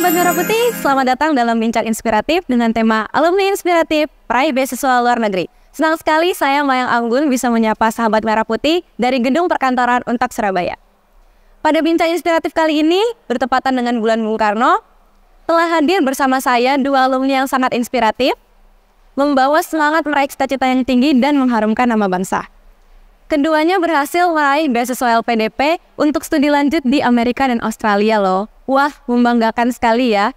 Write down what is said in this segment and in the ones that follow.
Sahabat Merah Putih, selamat datang dalam Bincang Inspiratif dengan tema Alumni Inspiratif Peraih Beasiswa Luar Negeri. Senang sekali saya Mayang Anggun bisa menyapa sahabat Merah Putih dari Gedung Perkantoran Untak Surabaya. Pada Bincang Inspiratif kali ini, bertepatan dengan bulan Bung Karno, telah hadir bersama saya dua alumni yang sangat inspiratif, membawa semangat meraih cita-cita yang tinggi dan mengharumkan nama bangsa. Keduanya berhasil meraih beasiswa LPDP untuk studi lanjut di Amerika dan Australia loh. Wah, membanggakan sekali ya.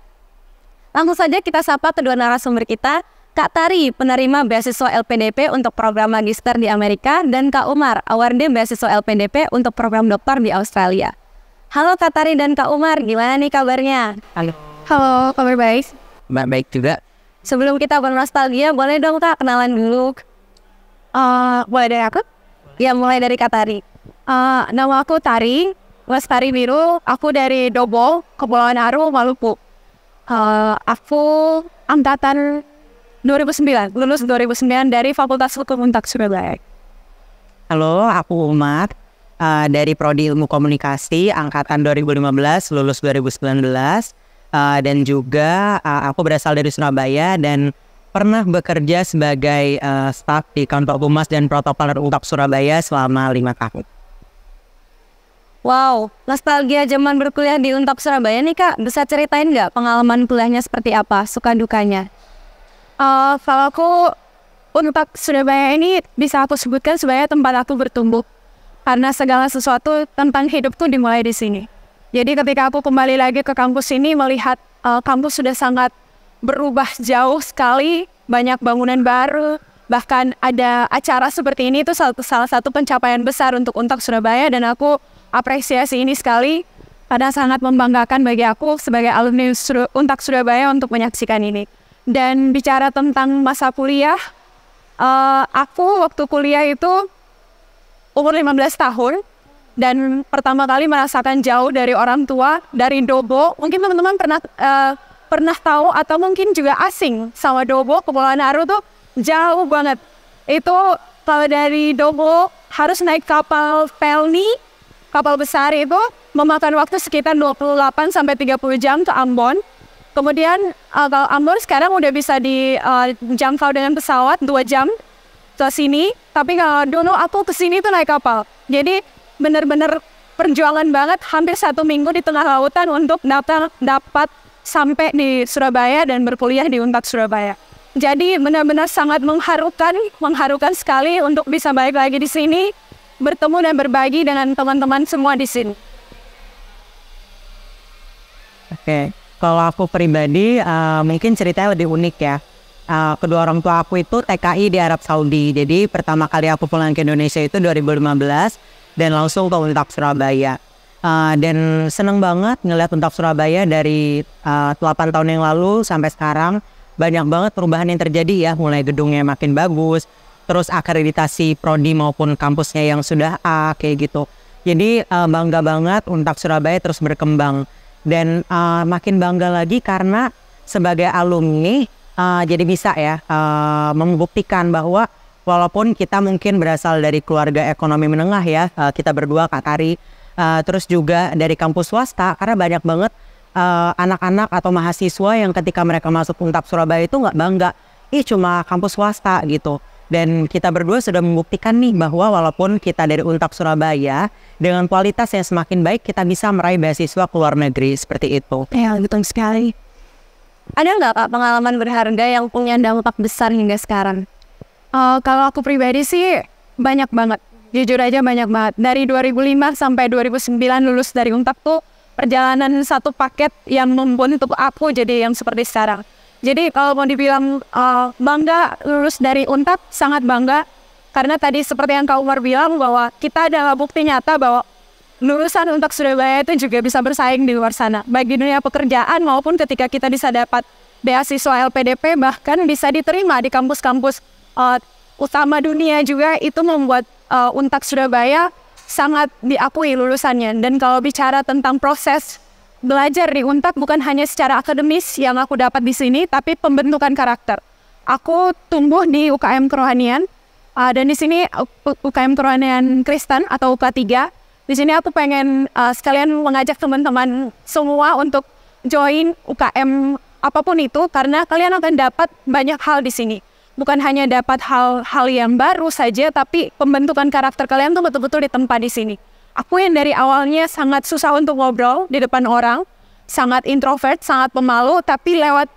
Langsung saja kita sapa kedua narasumber kita, Kak Tari, penerima beasiswa LPDP untuk program magister di Amerika, dan Kak Umar, awardee beasiswa LPDP untuk program doktor di Australia. Halo Kak Tari dan Kak Umar, gimana nih kabarnya? Halo. Halo, kabar baik? Baik juga. Sebelum kita bernostalgia, boleh dong Kak kenalan dulu? Boleh dari aku? Ya, mulai dari Kak Tari. Nama aku Tari, Lestari Biru. Aku dari Dobo, Kepulauan Aru, Maluku. Aku angkatan 2009, lulus 2009 dari Fakultas Hukum Untak Surabaya. Halo, aku Umar dari Prodi Ilmu Komunikasi, angkatan 2015, lulus 2019. Dan juga aku berasal dari Surabaya dan pernah bekerja sebagai staf di Kantor Humas dan Protokol Untak Surabaya selama 5 tahun. Wow, nostalgia zaman berkuliah di Untak Surabaya nih Kak. Bisa ceritain nggak pengalaman kuliahnya seperti apa, suka dukanya? Kalau aku, Untak Surabaya ini bisa aku sebutkan sebagai tempat aku bertumbuh. Karena segala sesuatu tentang hidupku dimulai di sini. Jadi ketika aku kembali lagi ke kampus ini melihat kampus sudah sangat berubah jauh sekali, banyak bangunan baru, bahkan ada acara seperti ini itu salah satu pencapaian besar untuk Untak Surabaya dan aku apresiasi ini sekali karena sangat membanggakan bagi aku sebagai alumni Untak Surabaya untuk menyaksikan ini. Dan bicara tentang masa kuliah, aku waktu kuliah itu umur 15 tahun dan pertama kali merasakan jauh dari orang tua, dari Dobo. Mungkin teman-teman pernah tahu atau mungkin juga asing sama Dobo. Kepulauan Aru tuh jauh banget. Itu kalau dari Dobo harus naik kapal Pelni, kapal besar itu memakan waktu sekitar 28 sampai 30 jam ke Ambon. Kemudian kalau Ambon sekarang udah bisa dijangkau dengan pesawat 2 jam ke sini. Tapi kalau dulu aku ke sini tuh naik kapal. Jadi benar-benar perjuangan banget, hampir 1 minggu di tengah lautan untuk dapat sampai di Surabaya dan berkuliah di Untak Surabaya. Jadi benar-benar sangat mengharukan sekali untuk bisa balik lagi di sini, bertemu dan berbagi dengan teman-teman semua di sini. Oke, kalau aku pribadi mungkin ceritanya lebih unik ya. Kedua orang tua aku itu TKI di Arab Saudi. Jadi pertama kali aku pulang ke Indonesia itu 2015 dan langsung ke Untak Surabaya. Dan seneng banget ngeliat Untak Surabaya dari 8 tahun yang lalu sampai sekarang. Banyak banget perubahan yang terjadi ya, mulai gedungnya makin bagus, terus akreditasi prodi maupun kampusnya yang sudah A kayak gitu. Jadi bangga banget Untak Surabaya terus berkembang. Dan makin bangga lagi karena sebagai alumni jadi bisa ya membuktikan bahwa walaupun kita mungkin berasal dari keluarga ekonomi menengah ya, kita berdua Kak Tari, terus juga dari kampus swasta, karena banyak banget anak-anak atau mahasiswa yang ketika mereka masuk Untak Surabaya itu nggak bangga, cuma kampus swasta gitu. Dan kita berdua sudah membuktikan nih bahwa walaupun kita dari Untak Surabaya, dengan kualitas yang semakin baik kita bisa meraih beasiswa ke luar negeri seperti itu. Ya, betul sekali. Ada nggak Kak pengalaman berharga yang punya dampak besar hingga sekarang? Kalau aku pribadi sih banyak banget. Jujur aja banyak banget. Dari 2005 sampai 2009 lulus dari Untak tuh perjalanan satu paket yang membentuk aku jadi yang seperti sekarang. Jadi kalau mau dibilang bangga lulus dari Untak, sangat bangga. Karena tadi seperti yang Kak Umar bilang bahwa kita adalah bukti nyata bahwa lulusan Untak Surabaya itu juga bisa bersaing di luar sana. Baik di dunia pekerjaan maupun ketika kita bisa dapat beasiswa LPDP, bahkan bisa diterima di kampus-kampus utama dunia juga. Itu membuat Untak Surabaya sangat diakui lulusannya. Dan kalau bicara tentang proses belajar di Untak, bukan hanya secara akademis yang aku dapat di sini, tapi pembentukan karakter. Aku tumbuh di UKM Kerohanian, dan di sini UKM Kerohanian Kristen atau UK3. Di sini aku pengen sekalian mengajak teman-teman semua untuk join UKM apapun itu, karena kalian akan dapat banyak hal di sini. Bukan hanya dapat hal-hal yang baru saja, tapi pembentukan karakter kalian tuh betul-betul ditempa di sini. Aku yang dari awalnya sangat susah untuk ngobrol di depan orang, sangat introvert, sangat pemalu, tapi lewat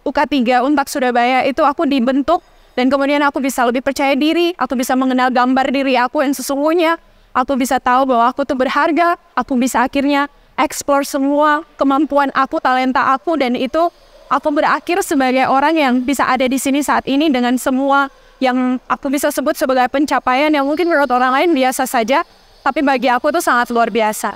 UK3 Unpad Surabaya itu aku dibentuk, dan kemudian aku bisa lebih percaya diri, aku bisa mengenal gambar diri aku yang sesungguhnya, aku bisa tahu bahwa aku tuh berharga, aku bisa akhirnya explore semua kemampuan aku, talenta aku, dan itu aku berakhir sebagai orang yang bisa ada di sini saat ini dengan semua yang aku bisa sebut sebagai pencapaian yang mungkin menurut orang lain biasa saja, tapi bagi aku tuh sangat luar biasa.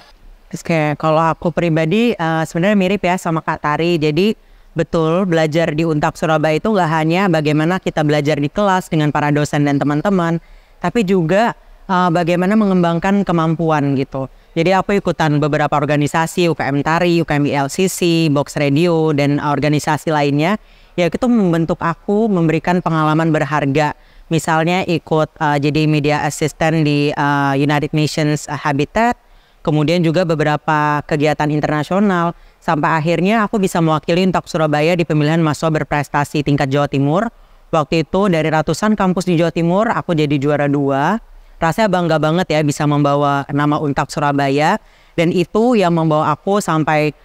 Oke, kalau aku pribadi sebenarnya mirip ya sama Kak Tari. Jadi betul, belajar di Unpad Surabaya itu nggak hanya bagaimana kita belajar di kelas dengan para dosen dan teman-teman, tapi juga bagaimana mengembangkan kemampuan gitu. Jadi aku ikutan beberapa organisasi, UKM Tari, UKM ILCC, Box Radio, dan organisasi lainnya. Ya itu membentuk aku, memberikan pengalaman berharga. Misalnya ikut jadi media assistant di United Nations Habitat, kemudian juga beberapa kegiatan internasional, sampai akhirnya aku bisa mewakili Unpad Surabaya di pemilihan mahasiswa berprestasi tingkat Jawa Timur. Waktu itu dari ratusan kampus di Jawa Timur, aku jadi juara 2. Rasanya bangga banget ya bisa membawa nama Unpad Surabaya, dan itu yang membawa aku sampai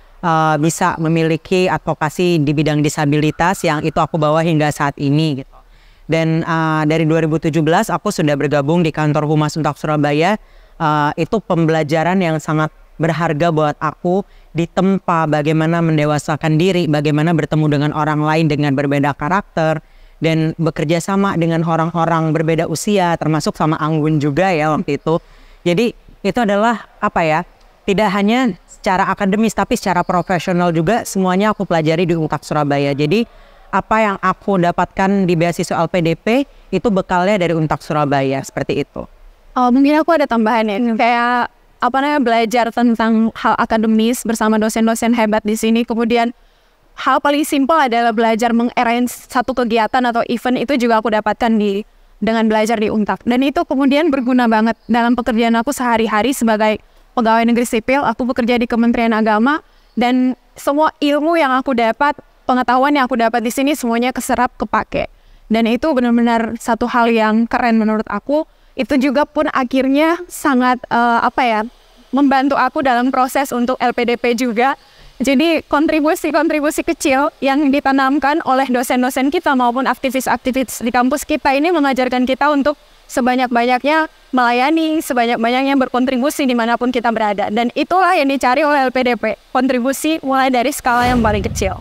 bisa memiliki advokasi di bidang disabilitas yang itu aku bawa hingga saat ini gitu. Dan dari 2017 aku sudah bergabung di kantor Humas Unpad Surabaya. Itu pembelajaran yang sangat berharga buat aku, ditempa bagaimana mendewasakan diri, bagaimana bertemu dengan orang lain dengan berbeda karakter, dan bekerja sama dengan orang-orang berbeda usia, termasuk sama Anggun juga ya waktu itu. Jadi itu adalah apa ya, tidak hanya secara akademis tapi secara profesional juga semuanya aku pelajari di Unpad Surabaya. Jadi apa yang aku dapatkan di beasiswa LPDP itu bekalnya dari Unpad Surabaya, seperti itu. Oh, mungkin aku ada tambahan ya, kayak belajar tentang hal akademis bersama dosen-dosen hebat di sini. Kemudian hal paling simpel adalah belajar mengarrange satu kegiatan atau event, itu juga aku dapatkan dengan belajar di Unpad. Dan itu kemudian berguna banget dalam pekerjaan aku sehari-hari sebagai pegawai negeri sipil. Aku bekerja di Kementerian Agama, dan semua ilmu yang aku dapat, pengetahuan yang aku dapat di sini semuanya keserap, kepake. Dan itu benar-benar satu hal yang keren menurut aku. Itu juga pun akhirnya sangat membantu aku dalam proses untuk LPDP juga. Jadi kontribusi kecil yang ditanamkan oleh dosen-dosen kita maupun aktivis-aktivis di kampus kita ini mengajarkan kita untuk sebanyak-banyaknya melayani, sebanyak-banyaknya berkontribusi dimanapun kita berada. Dan itulah yang dicari oleh LPDP, kontribusi mulai dari skala yang paling kecil.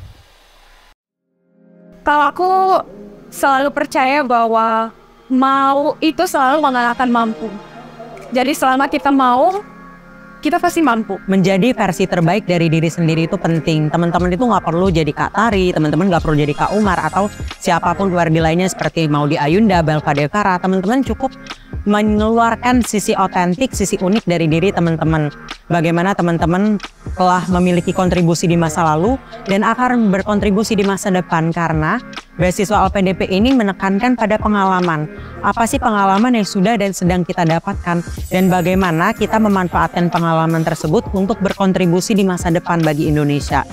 Kalau aku selalu percaya bahwa mau itu selalu mengalahkan mampu. Jadi selama kita mau, kita pasti mampu. Menjadi versi terbaik dari diri sendiri itu penting. Teman-teman itu nggak perlu jadi Kak Tari, teman-teman nggak perlu jadi Kak Umar atau siapapun luar di lainnya seperti Maudy Ayunda, Belva Devara. Teman-teman cukup mengeluarkan sisi otentik, sisi unik dari diri teman-teman. Bagaimana teman-teman telah memiliki kontribusi di masa lalu dan akan berkontribusi di masa depan, karena beasiswa LPDP ini menekankan pada pengalaman. Apa sih pengalaman yang sudah dan sedang kita dapatkan, dan bagaimana kita memanfaatkan pengalaman tersebut untuk berkontribusi di masa depan bagi Indonesia.